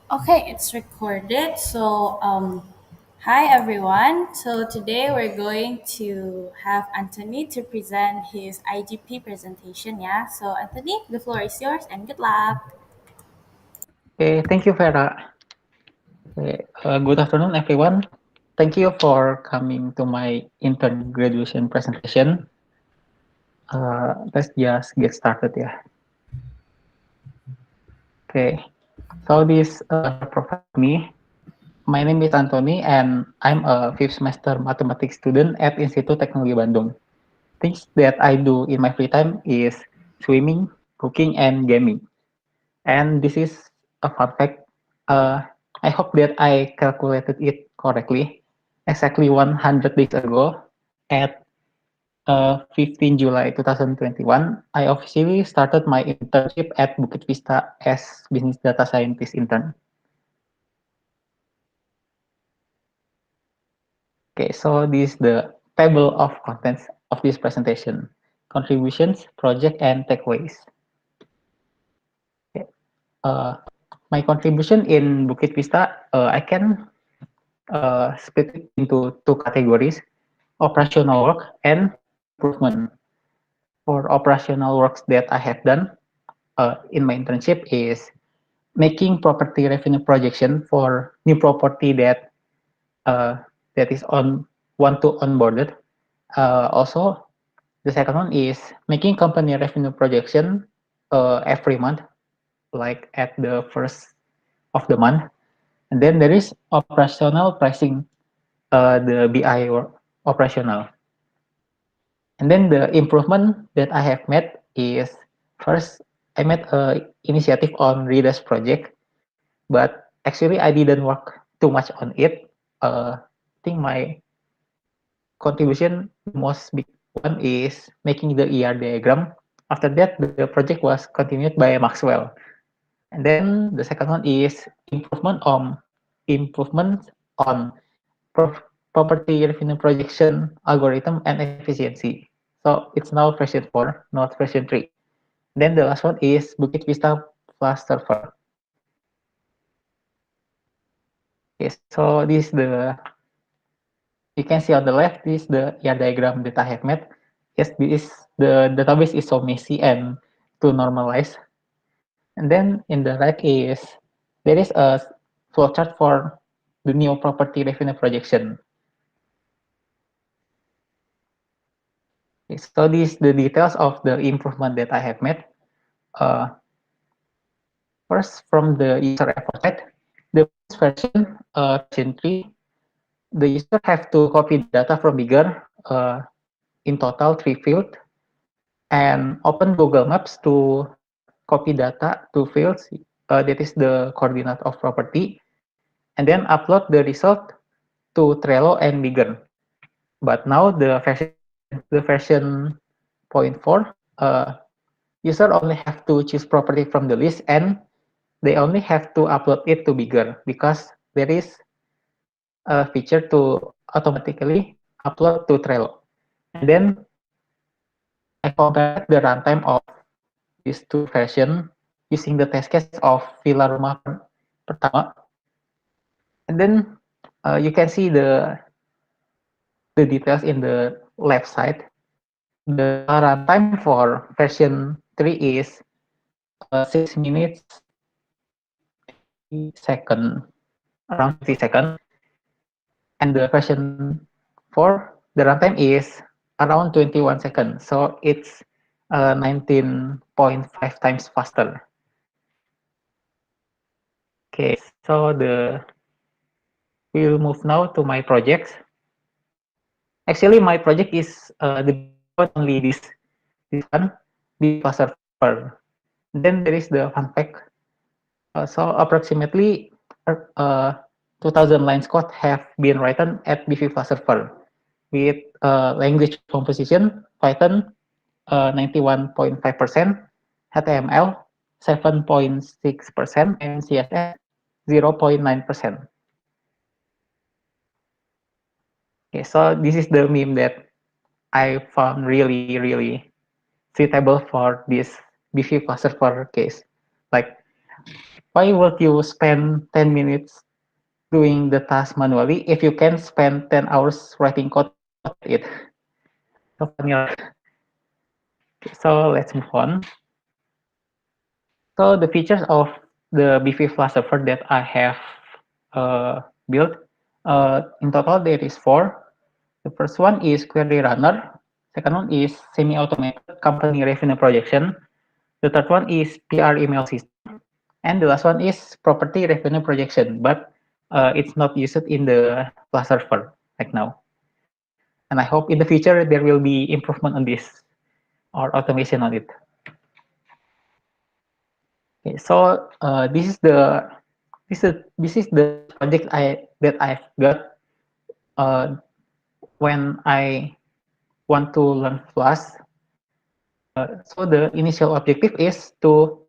Okay, it's recorded. Hi everyone. So today we're going to have Anthony to present his IGP presentation. Yeah. So Anthony, the floor is yours, and good luck. Okay, thank you, Vera. Good afternoon, everyone. Thank you for coming to my intern graduation presentation. Let's just get started, yeah. Okay, so this profile me. My name is Anthony, and I'm a fifth semester mathematics student at Institut Teknologi Bandung. Things that I do in my free time is swimming, cooking, and gaming. And this is a fun fact. Uh, I hope that I calculated it correctly. Exactly 100 days ago, at 15 July 2021, I officially started my internship at Bukit Vista as business data scientist intern. Okay, so this is the table of contents of this presentation: contributions, project, and takeaways. Okay. Uh, my contribution in Bukit Vista, I can split it into two categories: operational work and improvement. For operational works that I have done in my internship is making property revenue projection for new property uh, that is on want to onboarded. Also, the second one is making company revenue projection every month, like at the first of the month. And then there is operational pricing, the BI or operational. And then the improvement that I have made is first I made a initiative on Reader's project, but actually I didn't work too much on it. I think my contribution, the most big one is making the ER diagram. After that, the project was continued by Maxwell. And then the second one is improvement on property revenue projection algorithm and efficiency. So it's now version 4, not version 3. Then the last one is Bukit Vista Plus Server. Okay, so this is you can see on the left, this is the diagram that I have made. Yes, this is, the database is so messy and to normalize. And then in the right is, there is a flowchart for the new property revenue projection. Okay, so these the details of the improvement that I have made. Uh, First, from the user effort side, the first version, version 3, the user have to copy the data from bigger, in total 3 fields, and open Google Maps to copy data to fields, that is the coordinate of property, and then upload the result to Trello and Bigger. But now the version point 4, user only have to choose property from the list, and they only have to upload it to Bigger because there is a feature to automatically upload to Trello. And then I compared the runtime of these two versions using the test case of Villa Rumah Pertama. And then you can see the details in the left side. The runtime for version 3 is 6 minutes 50 second, around 50 seconds. And the version 4, the runtime is around 21 seconds. So it's 19.5 times faster. Okay, so we'll move now to my projects. Actually, my project is the big one, only this one, the server. Then there is the fun fact. So approximately uh, 2,000 lines code have been written at BV server with language composition Python 91.5%, HTML 7.6%, and CSS 0.9%. Okay, so this is the meme that I found really suitable for this BV server case. Like why would you spend 10 minutes doing the task manually if you can spend 10 hours writing code to automate it? So funny, right? So let's move on. So the features of the BV Flash server that I have built, in total there is four. The first one is query runner. Second one is semi-automated company revenue projection. The third one is PR email system. And the last one is property revenue projection, but it's not used in the Flash server right now. And I hope in the future there will be improvement on this or automation on it. Okay, so this is the project I've got when I want to learn Flash. So the initial objective is to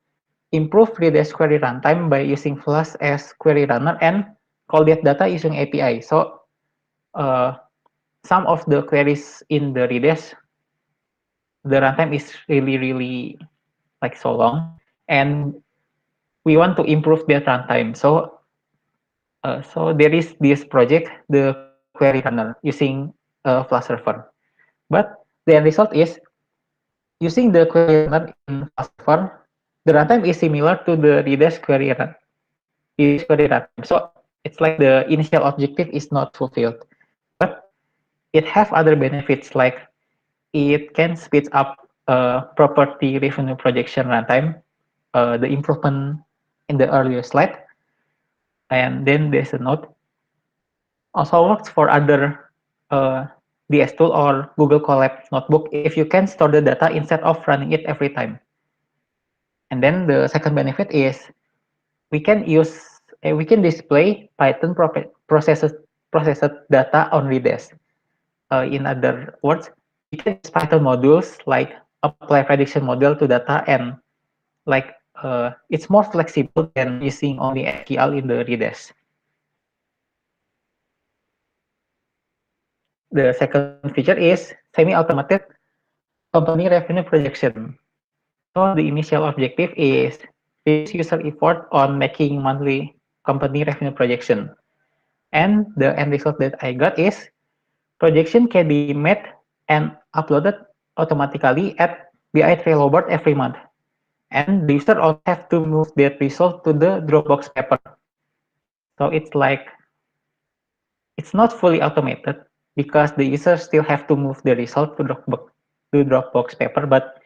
improve Redis query runtime by using Flash as query runner and call that data using API. So uh, some of the queries in the Redis, the runtime is really like so long, and we want to improve that runtime. So there is this project, the query runner, using Flash server. But the end result is using the query runner in Flash server, the runtime is similar to the Redis query run. Redis query runtime. So it's like the initial objective is not fulfilled, but it have other benefits like it can speed up property revenue projection runtime, the improvement in the earlier slide, and then there's a note also works for other uh, DS tool or Google Colab notebook if you can store the data instead of running it every time. And then the second benefit is we can we can display Python processed data on Redis. In other words, we can use Python modules like apply prediction model to data and like it's more flexible than using only SQL in the Redis. The second feature is semi-automated company revenue projection. So the initial objective is reduce user effort on making monthly company revenue projection. And the end result that I got is projection can be made and uploaded automatically at BI Trello board every month. And the user only have to move that result to the Dropbox paper. So it's not fully automated because the user still have to move the result to Dropbox paper, but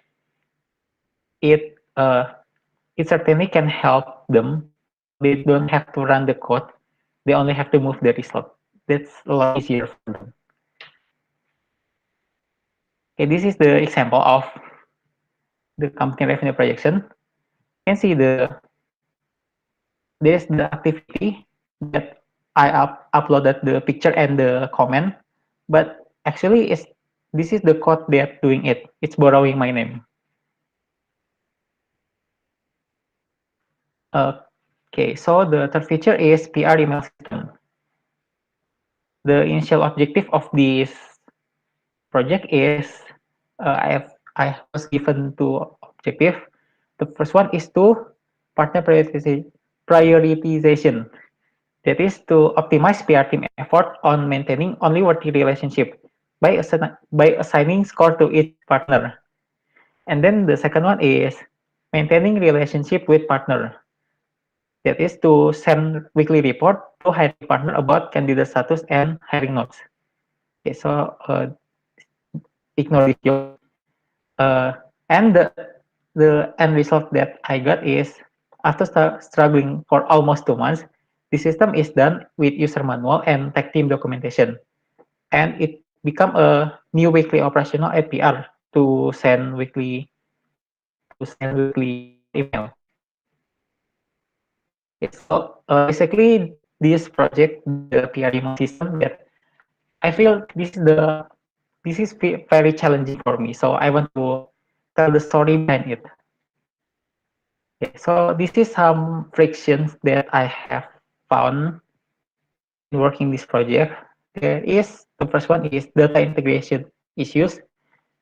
it it certainly can help them. So they don't have to run the code; they only have to move the result. That's a lot easier for them. Okay, this is the example of the company revenue projection. You can see there's the activity that I uploaded the picture and the comment, but actually this is the code that doing it. It's borrowing my name. Okay, so the third feature is PR email system. The initial objective of this project is I was given two objective. The first one is to partner prioritization. That is to optimize PR team effort on maintaining only worthy relationship by assigning score to each partner. And then the second one is maintaining relationship with partner. That is to send weekly report to hiring partner about candidate status and hiring notes. Okay, so ignore this joke. And the end result that I got is after struggling for almost 2 months, the system is done with user manual and tech team documentation, and it become a new weekly operational APR to send weekly email. Okay, so basically, this project, the PR email system, that I feel this is very challenging for me. So I want to tell the story behind it. Okay, so this is some frictions that I have found in working this project. The first one is data integration issues.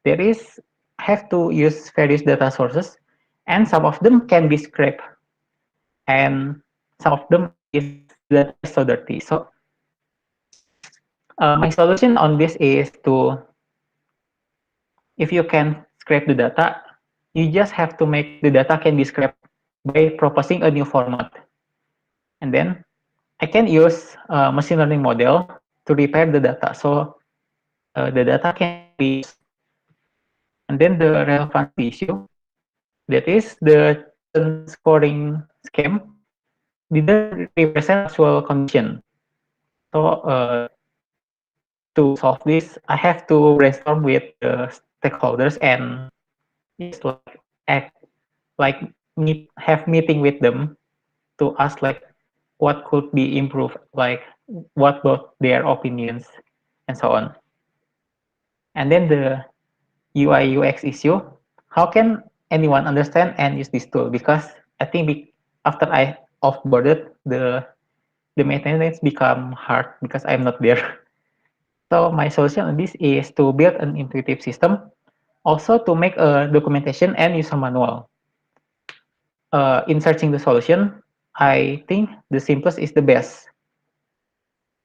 There is have to use various data sources, and some of them can be scraped. and some of them is that is so dirty. So my solution on this is to, if you can scrape the data, you just have to make the data can be scraped by proposing a new format. And then I can use a machine learning model to repair the data. So the data can be, and then the relevancy issue, that is the chosen scoring scheme didn't represent actual condition. So to solve this, I have to brainstorm with the stakeholders and just like act like have meeting with them to ask like what could be improved, like what about their opinions and so on. And then the UI UX issue, how can anyone understand and use this tool? Because I think after I offboarded, the maintenance become hard because I'm not there. So my solution on this is to build an intuitive system, also to make a documentation and user manual. In searching the solution, I think the simplest is the best.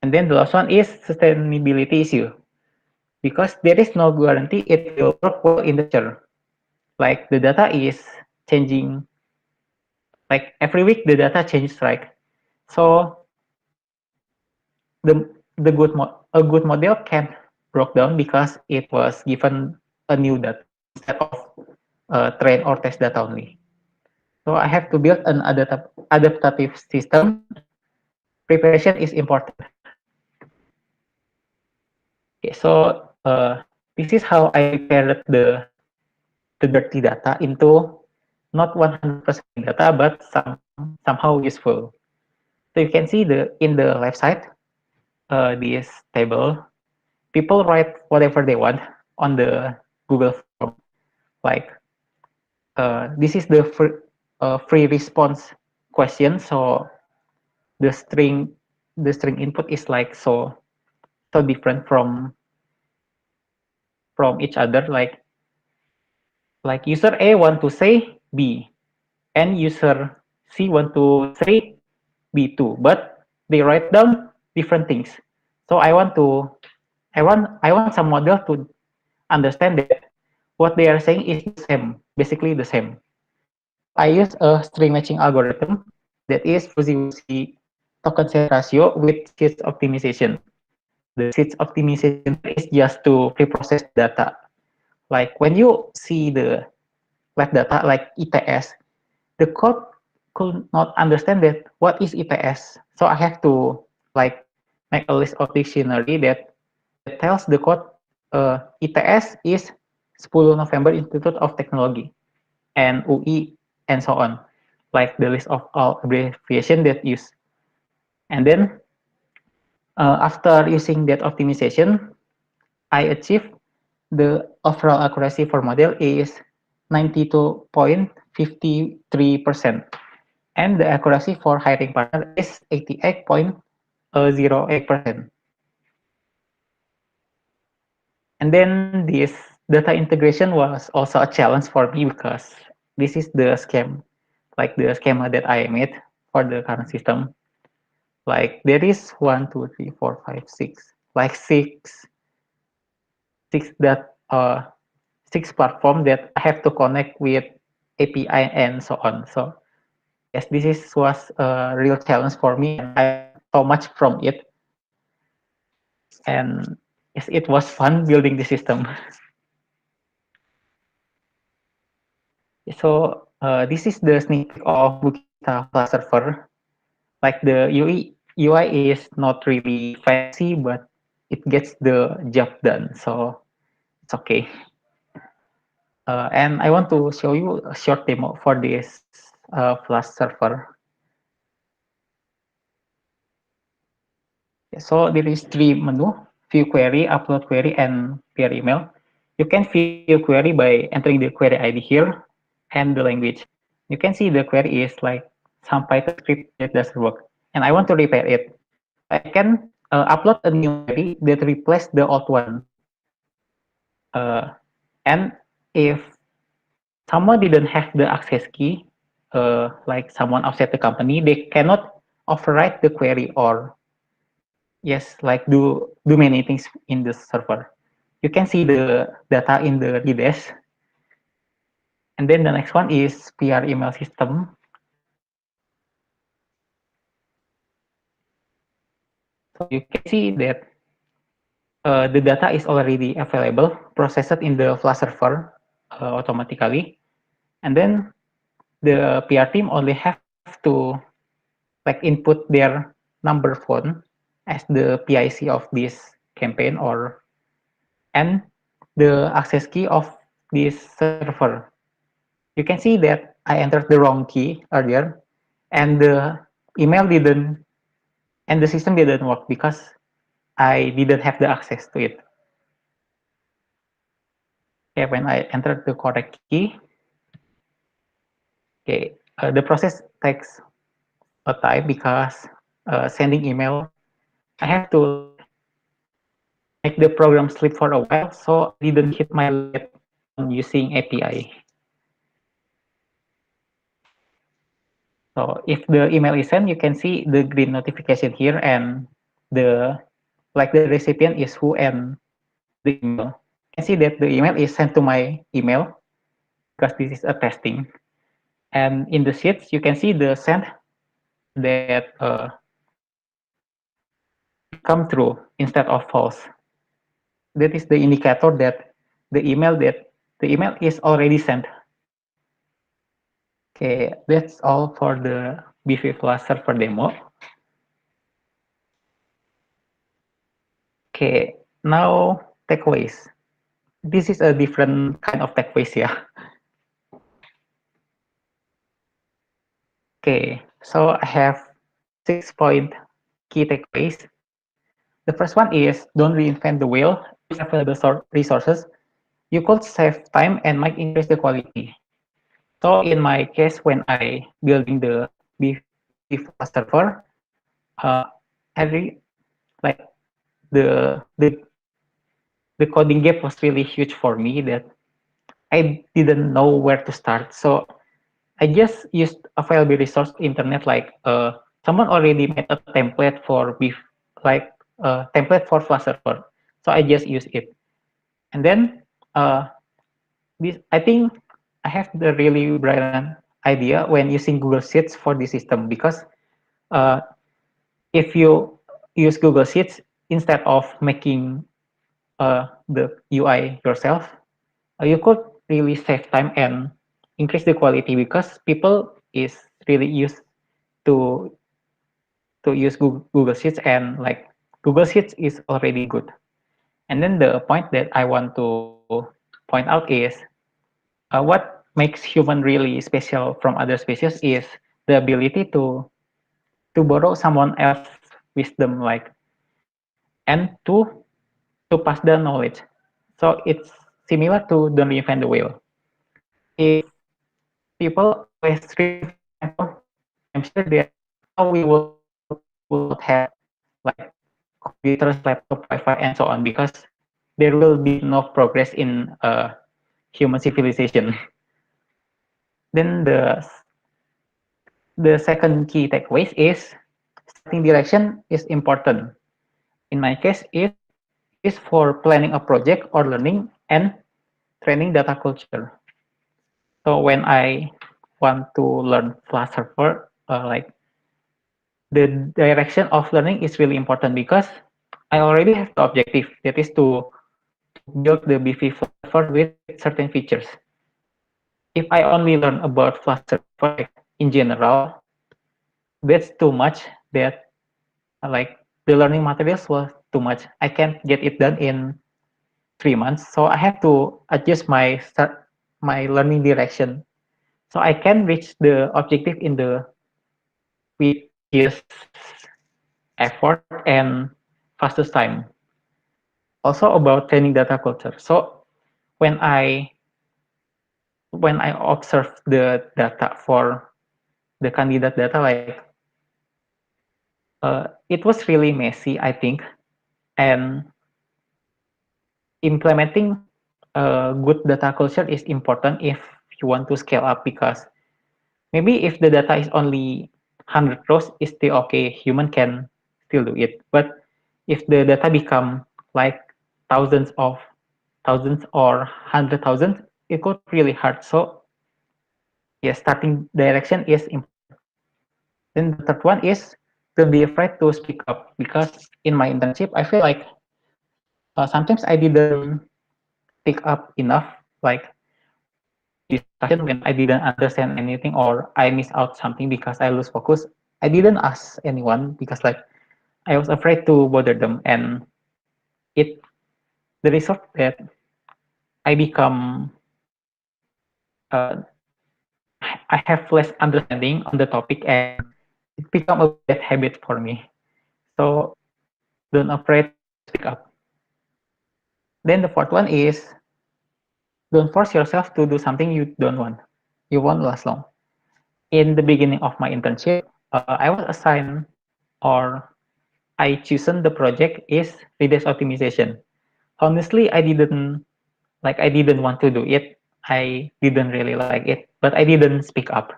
And then the last one is sustainability issue, because there is no guarantee it will work well in the future. Like the data is changing, like every week the data changes, right? So the a good model can broke down because it was given a new data instead of train or test data only. So I have to build an adaptive system. Preparation is important. Okay, so this is how I prepared the dirty data into not 100% data, but somehow useful. So you can see in the left side, this table, people write whatever they want on the Google form. Like this is the free response question. So the string the string input is like so different from each other. Like user A want to say B, and user C want to say B2, but they write down different things. So I want some model to understand that what they are saying is the same, basically the same. So I use a string matching algorithm that is fuzzy token set ratio with seeds optimization. The seeds optimization is just to preprocess data. Like when you see the lab data like ETS, the code could not understand that what is ETS. So I have to like make a list of dictionary that tells the code ITS is 10 November Institute of Technology and UI and so on, like the list of all abbreviation that use. And then after using that optimization, I achieve the overall accuracy for model is 92.53%, and the accuracy for hiring partner is 88.08%. And then this data integration was also a challenge for me because this is the scam, like the schema that I made for the current system. Like there is one, two, three, four, five, six, like six that six platform that I have to connect with API and so on. So yes, was a real challenge for me, and I so much from it. And yes, it was fun building the system. So this is the sneak peek of Bukita Flash Server. Like the UI is not really fancy, but it gets the job done. So it's okay. And I want to show you a short demo for this Flash server. So there is three menu: view query, upload query, and peer email. You can view query by entering the query ID here and the language. You can see the query is like some Python script that doesn't work, and I want to repair it. I can upload a new query that replace the old one. And if someone didn't have the access key, like someone outside the company, they cannot override the query or yes, like do many things in the server. You can see the data in the redes. And then the next one is PR email system. So you can see that the data is already available, processed in the Flash server automatically. And then the PR team only have to like input their number phone as the PIC of this campaign or and the access key of this server. You can see that I entered the wrong key earlier and the email didn't and the system didn't work because I didn't have the access to it. Okay, when I entered the correct key, okay, the process takes a time because sending email, I have to like make the program sleep for a while, so I didn't hit my limit on using API. So if the email is sent, you can see the green notification here and the like the recipient is who and the email. You can see that the email is sent to my email because this is a testing. And in the sheets, you can see the sent that it come true instead of false. That is the indicator that the email is already sent. Okay, that's all for the BV Plus server demo. Okay, now takeaways. This is a different kind of takeaways, yeah. Okay, so I have 6 point key takeaways. The first one is don't reinvent the wheel. Use available resources. You could save time and might increase the quality. So in my case, when I building the BV server, uh, every like the the coding gap was really huge for me that I didn't know where to start. So I just used available resource internet like someone already made a template for beef like a template for Flash server. So I just use it. And then uh, this I think I have the really brilliant idea when using Google Sheets for this system because uh, if you use Google Sheets instead of making the UI yourself, you could really save time and increase the quality because people is really used to use Google Sheets and like Google Sheets is already good. And then the point that I want to point out is what makes human really special from other species is the ability to borrow someone else's wisdom like and to pass down knowledge. So it's similar to don't reinvent the wheel. If people always reinvent the wheel, I'm sure that now we will not have like computers, laptop, Wi-Fi, and so on because there will be no progress in human civilization. Then the second key takeaways is setting direction is important. In my case, it is for planning a project or learning and training data culture. So when I want to learn Flash server, like the direction of learning is really important because I already have the objective that is to build the BV server with certain features. If I only learn about Flash server like, in general, that's too much that like the learning materials was too much. I can't get it done in 3 months. So I have to adjust my learning direction so I can reach the objective in the quickest effort and fastest time. Also about training data culture. So when I when I observe the data for the candidate data, like it was really messy, I think, and implementing a good data culture is important if you want to scale up because maybe if the data is only 100 rows, it's still okay. Human can still do it. But if the data become like thousands of thousands or 100,000, it got really hard. So yeah, starting direction is important. Then the third one is don't be afraid to speak up, because in my internship, I feel like sometimes I didn't pick up enough, like in discussion when I didn't understand anything or I miss out something because I lose focus. I didn't ask anyone because like I was afraid to bother them, and it the result that I become uh, I have less understanding on the topic, and it become a bad habit for me. So don't afraid to speak up. Then the fourth one is don't force yourself to do something you don't want. You won't last long. In the beginning of my internship, I was assigned or I chosen the project is redax optimization. Honestly, I didn't want to do it. I didn't really like it, but I didn't speak up,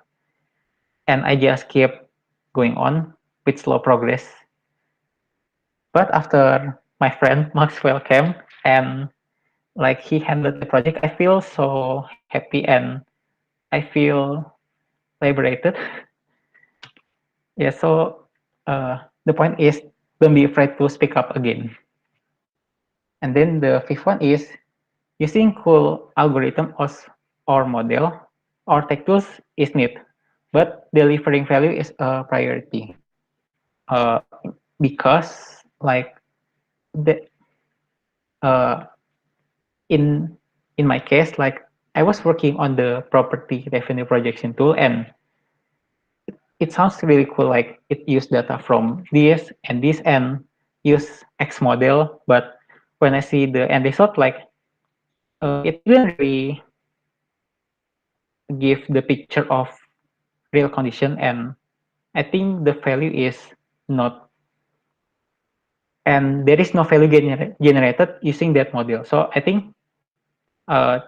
and I just kept going on with slow progress. But after my friend Maxwell came and like he handled the project, I feel so happy and I feel liberated. Yeah, so the point is don't be afraid to speak up again. And then the fifth one is using cool algorithm or model or tech tools is neat, but delivering value is a priority. Uh, because like the uh, in in my case, like I was working on the property revenue projection tool, and it sounds really cool. Like it used data from this and this and use X model, but when I see the end result, like it didn't really give the picture of real condition, and I think the value is not, and there is no value generated using that model. So I think uh,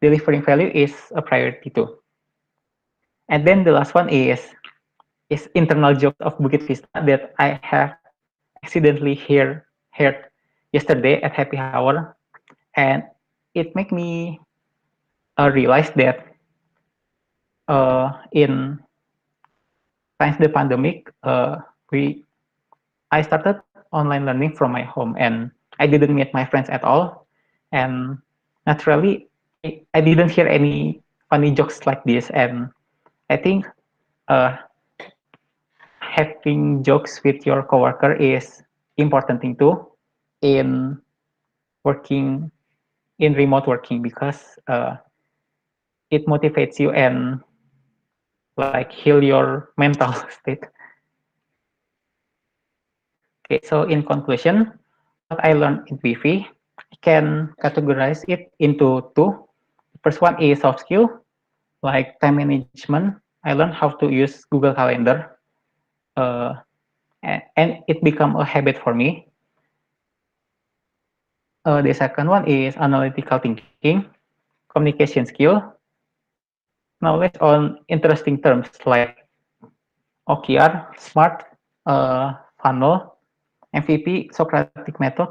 delivering value is a priority too. And then the last one is internal jokes of Bukit Vista that I have accidentally heard yesterday at happy hour, and it made me realize that in since the pandemic, we I started online learning from my home, and I didn't meet my friends at all. And naturally, I didn't hear any funny jokes like this. And I think uh, having jokes with your coworker is important thing too in working in remote working, because it motivates you and like heal your mental state. Okay, so in conclusion, what I learned in PV, I can categorize it into two. The first one is soft skill, like time management. I learned how to use Google Calendar, uh, and it become a habit for me. The second one is analytical thinking, communication skill, knowledge on interesting terms like OKR, SMART, funnel, MVP, Socratic method,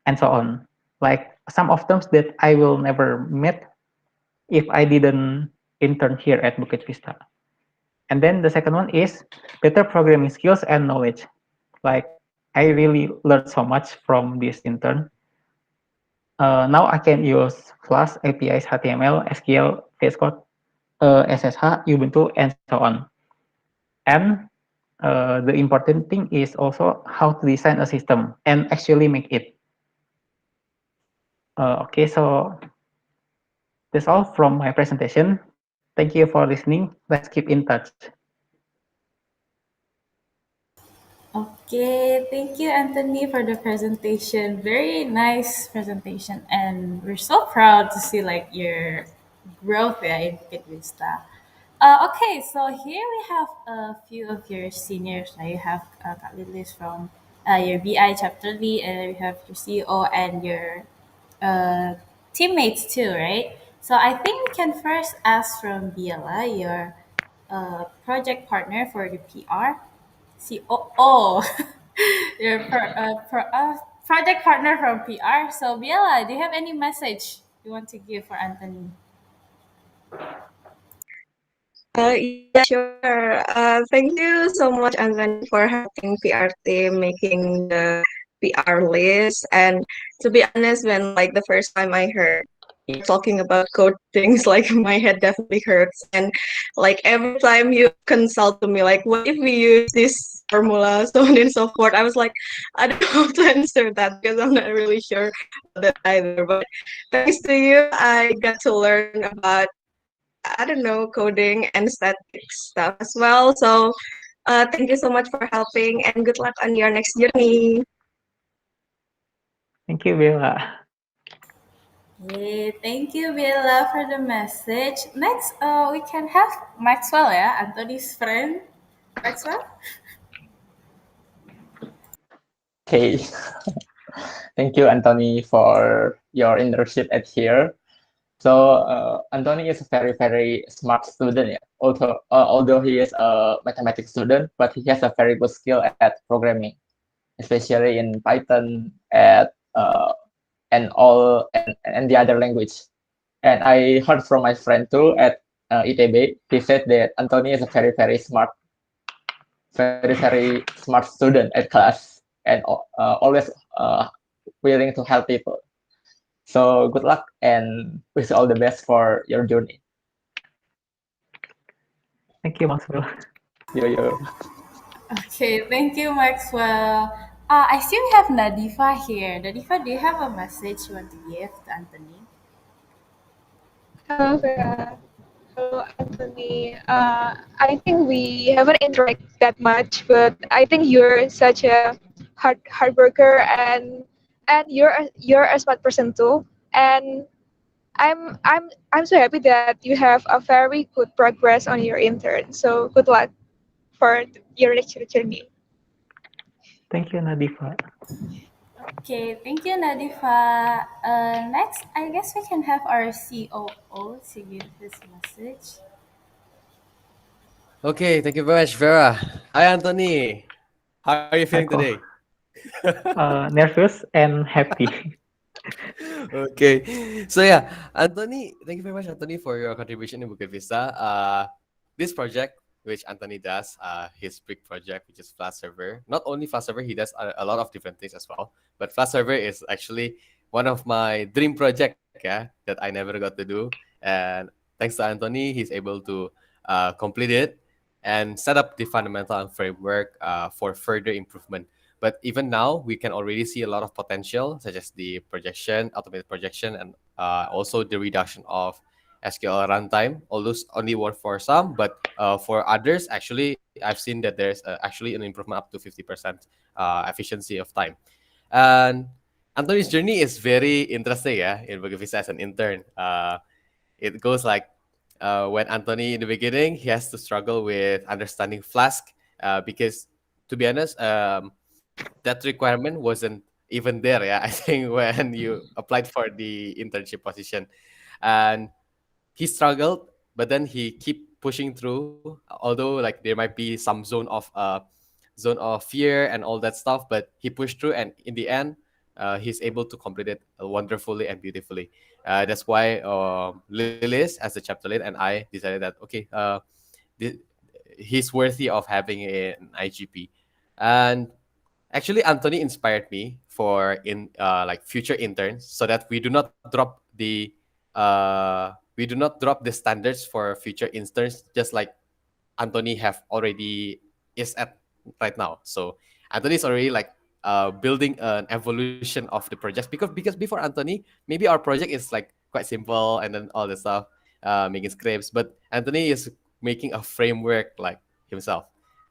and so on. Like some of terms that I will never meet if I didn't intern here at Bukit Vista. And then the second one is better programming skills and knowledge. Like I really learned so much from this intern. Now I can use Flash, APIs, HTML, SQL, VS Code, SSH, Ubuntu, and so on. And the important thing is also how to design a system and actually make it. Okay, so that's all from my presentation. Thank you for listening. Let's keep in touch. Okay, thank you, Anthony, for the presentation. Very nice presentation, and we're so proud to see like your growth there in Bukit Vista. Okay, so here we have a few of your seniors. Right? You have Kak Lilis from your BI chapter lead, and you have your CEO and your uh, teammates too, right? So I think we can first ask from Biela, your project partner for the PR. COO. Your project partner from PR. So, Biela, do you have any message you want to give for Anthony? Yeah, sure. Thank you so much, Anthony, for helping PR team making the PR list. And to be honest, when like the first time I heard you talking about code things, like my head definitely hurts. And like every time you consult to me, like what if we use this formula, so on and so forth, I was like, I don't know how to answer that because I'm not really sure about that either. But thanks to you, I got to learn about I don't know, coding and static stuff as well. So thank you so much for helping and good luck on your next journey. Thank you, Bella. Yay, thank you, Biela, for the message. Next, we can have Maxwell, yeah, Anthony's friend. Maxwell? Okay, thank you, Anthony, for your internship at here. So Anthony is a very, very smart student. Yeah. Although he is a mathematics student, but he has a very good skill at programming, especially in Python and the other language. And I heard from my friend too at ITB. He said that Anthony is a very, very smart student at class and always willing to help people. So good luck and wish you all the best for your journey. Thank you, Maxwell. Yo yo. Okay, thank you, Maxwell. I still have Nadifa here. Nadifa, do you have a message you want to give to Anthony? Hello, Vera. Hello, Anthony. I think we haven't interacted that much, but I think you're such a hard worker and you're a smart person too. And I'm so happy that you have a very good progress on your intern. So good luck for your lecture journey. Thank you, Nadifa. Okay, thank you, Nadifa. Next, I guess we can have our COO to give his message. Okay, thank you very much, Vera. Hi, Anthony. How are you feeling Ako, today? nervous and happy. Okay, so yeah, Anthony, thank you very much, Anthony, for your contribution in Bukit Vista. This project, which Anthony does, his big project, which is Flash Server. Not only Flash Server, he does a lot of different things as well. But Flash Server is actually one of my dream project, yeah, that I never got to do. And thanks to Anthony, he's able to complete it and set up the fundamental and framework for further improvement. But even now, we can already see a lot of potential, such as the projection, automated projection, and also the reduction of SQL runtime. Although only work for some, but for others, actually, I've seen that there's actually an improvement up to 50% efficiency of time. And Anthony's journey is very interesting, yeah, in Bukit Vista as an intern. It goes like when Anthony in the beginning, he has to struggle with understanding Flask because, to be honest, that requirement wasn't even there. Yeah, I think when you applied for the internship position, and he struggled, but then he keep pushing through. Although like there might be some zone of fear and all that stuff, but he pushed through, and in the end, he's able to complete it wonderfully and beautifully. That's why Lilis, as the chapter lead, and I decided that okay, thi- he's worthy of having an IGP, and actually, Anthony inspired me for in like future interns so that we do not drop the standards for future interns just like Anthony have already is at right now. So Anthony is already like building an evolution of the projects because before Anthony, maybe our project is like quite simple and then all the stuff, making scripts. But Anthony is making a framework like himself.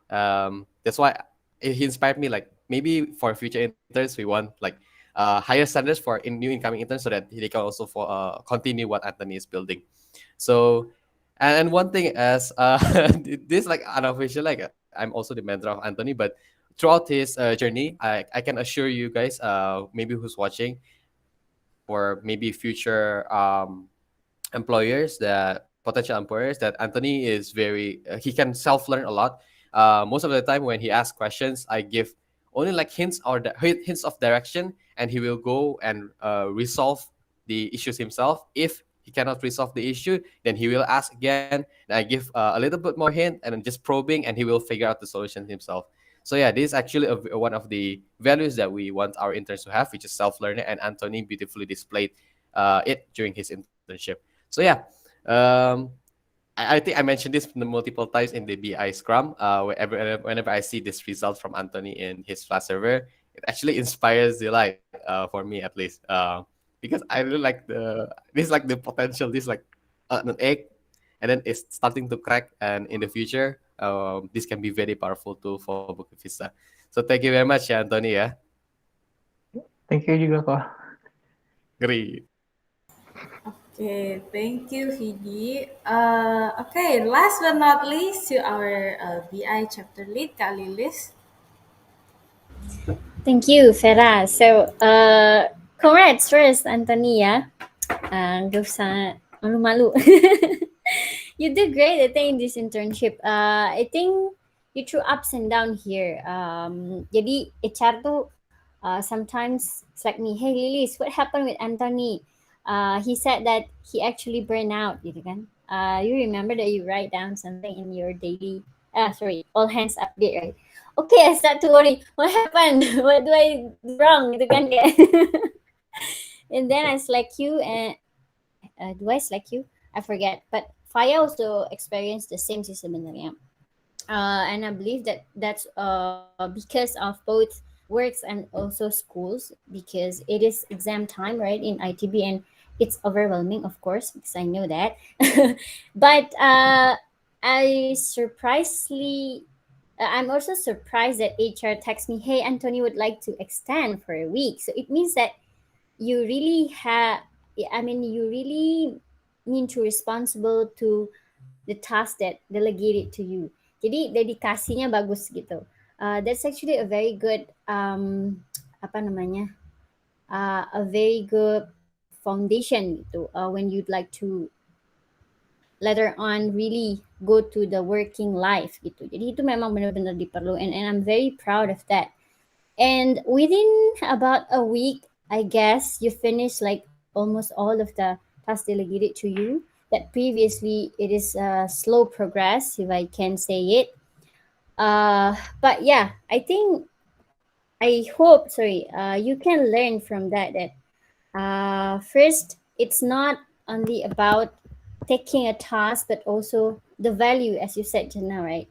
That's why he inspired me. Like maybe for future interns, we want like higher standards for in new incoming interns so that they can also continue what Anthony is building. So and one thing as this like unofficial, like I'm also the mentor of Anthony, but throughout his journey, I can assure you guys, maybe who's watching, or maybe future employers, that potential employers that Anthony is very he can self learn a lot. Most of the time when he asks questions, I give only like hints or hints of direction, and he will go and resolve the issues himself. If he cannot resolve the issue, then he will ask again. And I give a little bit more hint, and then just probing, and he will figure out the solution himself. So yeah, this is actually one of the values that we want our interns to have, which is self-learning, and Anthony beautifully displayed it during his internship. So yeah, um, I think I mentioned this multiple times in the BI Scrum. Whenever I see this result from Anthony in his Flash server, it actually inspires delight for me at least. Because I really like the potential. This like an egg, and then it's starting to crack. And in the future, this can be very powerful tool for Bukit Vista. So thank you very much, ya, Anthony. Ya, Thank you juga kok. great. Okay, thank you, Vidi. Okay, last but not least, to our BI chapter lead, Kak Lilis. Thank you, Farah. So, congrats first, Anthony, ya. Gak usah malu-malu. You did great, I think, in this internship. I think you threw ups and down here. Jadi HR tuh sometimes it's like me, hey Lilis, what happened with Anthony? He said that he actually burned out, gitu kan. You remember that you write down something in your daily, all hands update, right? Okay, I start to worry. What happened? What do I do wrong? Gitu kan kayak. And then I slack you, and do I slack you? I forget. But Faya also experienced the same sih sebenarnya. And I believe that that's because of both works and also schools, because it is exam time, right, in ITB, and it's overwhelming, of course, because I know that. But I'm also surprised that HR texts me, hey, Anthony would like to extend for a week. So it means that you really you really need to responsible to the task that delegated to you. Jadi dedikasinya bagus gitu. That's actually a very good a very good foundation gitu, when you'd like to later on really go to the working life gitu. Jadi itu memang benar-benar diperlu, and I'm very proud of that. And within about a week, I guess you finish like almost all of the tasks delegated to you. That previously it is a slow progress, if I can say it. But yeah, I hope, you can learn from that. That first, it's not only about taking a task, but also the value, as you said just now, right?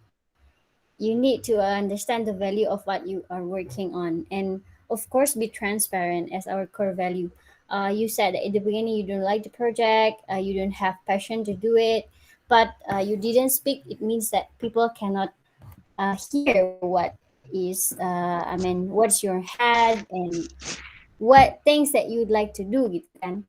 You need to understand the value of what you are working on, and of course be transparent as our core value. You said that at the beginning you don't like the project, you don't have passion to do it, but you didn't speak. It means that people cannot hear what is what's your head, and what things that you'd like to do gitu kan.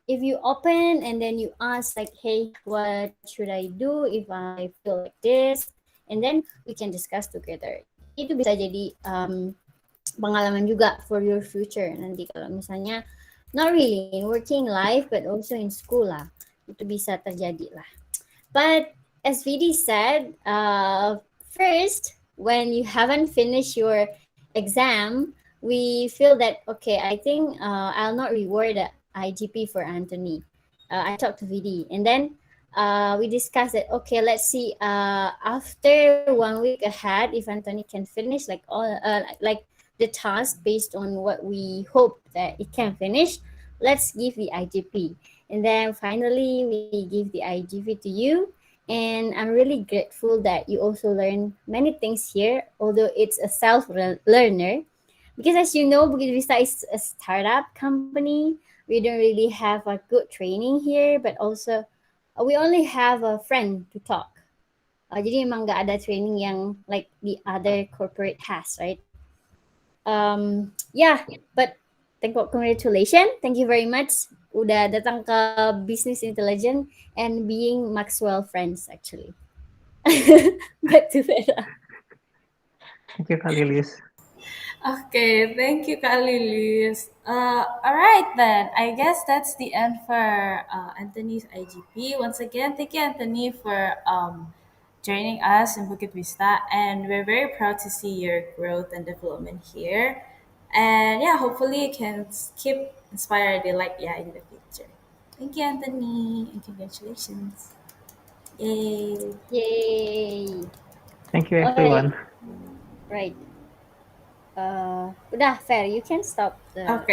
If you open and then you ask like, hey, what should I do if I feel like this, and then we can discuss together. Itu bisa jadi pengalaman juga for your future nanti kalau misalnya not really in working life but also in school lah, itu bisa terjadi lah. But as Vidi said, first, when you haven't finished your exam, we feel that, okay, I think I'll not reward the IGP for Anthony. I talked to Vidi, and then we discussed that, okay, let's see, after 1 week ahead, if Anthony can finish like all like the task based on what we hope that it can finish, let's give the IGP. And then finally we give the IGP to you, and I'm really grateful that you also learn many things here, although it's a self-learner, because as you know, Bukit Vista is a startup company. We don't really have a good training here, but also we only have a friend to talk. Jadi emang nggak ada training yang like the other corporate has, right? Yeah, but congratulations. Thank you very much udah datang ke Business Intelligence and being Maxwell friends actually. Back to Vera. Thank you, Kak Lilis. Okay, thank you, Kak Lilis. All right then. I guess that's the end for Anthony's IGP. Once again, thank you, Anthony, for joining us in Bukit Vista, and we're very proud to see your growth and development here. And yeah, hopefully you can keep inspired like yeah in the future. Thank you, Anthony, and congratulations. Yay! Yay. Thank you, Alright. everyone. Right. Udah, Fair. You can stop the Okay.